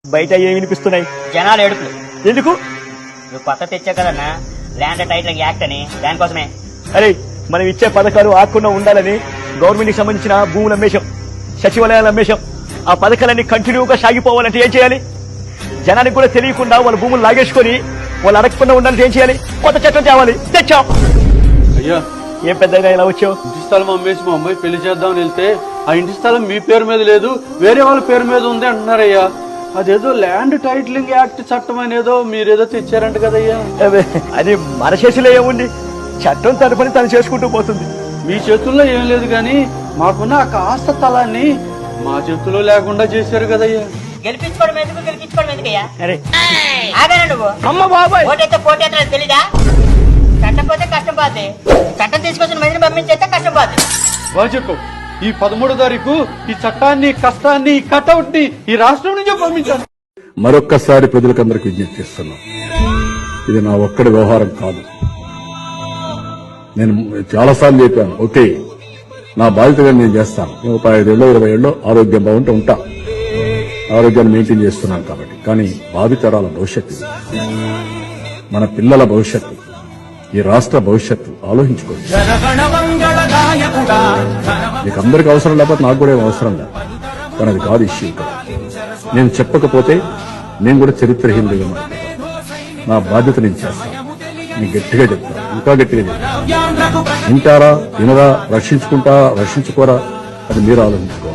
బయట ఏమి వినిపిస్తున్నాయి? జనాలు ఏడుపులు. ఎందుకు? నువ్వు కొత్త తెచ్చా కదన్నా ల్యాండ్ టైటిల్ యాక్ట్ అని, దానికోసమే. అరే మనం ఇచ్చే పథకాలు ఆకుండా ఉండాలని గవర్నమెంట్ కి సంబంధించిన భూములు అమ్మేశాం, సచివాలయాలు అమ్మేశాం. ఆ పథకాలన్నీ కంటిన్యూగా సాగిపోవాలంటే ఏం చేయాలి? జనానికి కూడా తెలియకుండా వాళ్ళ భూములు లాగేసుకొని వాళ్ళు అడగకుండా ఉండాలంటే ఏం చేయాలి? కొత్త చట్టం తేవాలి. తెచ్చాం. అయ్యా ఏం పెద్దగా ఇలా వచ్చావు? ఇంటి స్థలం అమ్మేసి మా అమ్మాయి పెళ్లి చేద్దామని వెళ్తే ఆ ఇంటి స్థలం మీ పేరు మీద లేదు, వేరే వాళ్ళ పేరు మీద ఉంది అంటున్నారయ్యా. అదేదో ల్యాండ్ టైటిలింగ్ యాక్ట్ చట్టం అనేదో మీరేదో తెచ్చారంట కదయ్యా. అది మన చేతిలో ఏముంది? చట్టం తన పని తను చేసుకుంటూ పోతుంది. మీ చేతుల్లో ఏం లేదు కానీ మాకున్న ఆ కాస్త స్థలాన్ని మా చేతుల్లో లేకుండా చేశారు కదయ్యా. గెలిపించుకోవడం ఎందుకు, గెలిపించుకోవడం ఎందుకయ్యా? అరే ఆగానే నువ్వు అమ్మ బాబాయ్, ఓటైతే పోటీ తెలీదా? చట్టం పోతే కష్టం పోతే, చట్టం తీసుకొచ్చిన మందిని పంపించేస్తే కష్టం పోతే. బాగా చెప్పు. ఈ 13వ తారీఖు ఈ చట్టాన్ని, కష్టాన్ని, ఈ కటౌట్ ని ఈ రాష్ట్రం నుంచి పంపించాను. మరొక్కసారి ప్రజలకందరికి విజ్ఞప్తి చేస్తున్నాం, ఇది నా ఒక్కడి వ్యవహారం కాదు. నేను చాలాసార్లు చెప్పాను, ఓకే నా బాధ్యతగా నేను చేస్తాను. 35 ఏళ్ళు 20 ఏళ్ళు ఆరోగ్యం బాగుంటే ఉంటా, ఆరోగ్యాన్ని మెయింటైన్ చేస్తున్నాను కాబట్టి. కానీ భావితరాల భవిష్యత్తు, మన పిల్లల భవిష్యత్తు, ఈ రాష్ట్ర భవిష్యత్తు ఆలోచించుకోండి. మీకు అందరికి అవసరం లేకపోతే నాకు కూడా ఏం అవసరం లేదు, కానీ అది కాదు ఇష్యూ. ఇక్కడ నేను చెప్పకపోతే నేను కూడా చరిత్రహీనుడిగా మాట్లాడతాను. నా బాధ్యత నేను చేస్తాను. నేను గట్టిగా చెప్తాను, ఇంకా గట్టిగా చెప్తాను. వింటారా వినరా, రక్షించుకుంటారా రక్షించుకోరా, అది మీరు ఆలోచించుకోవాలి.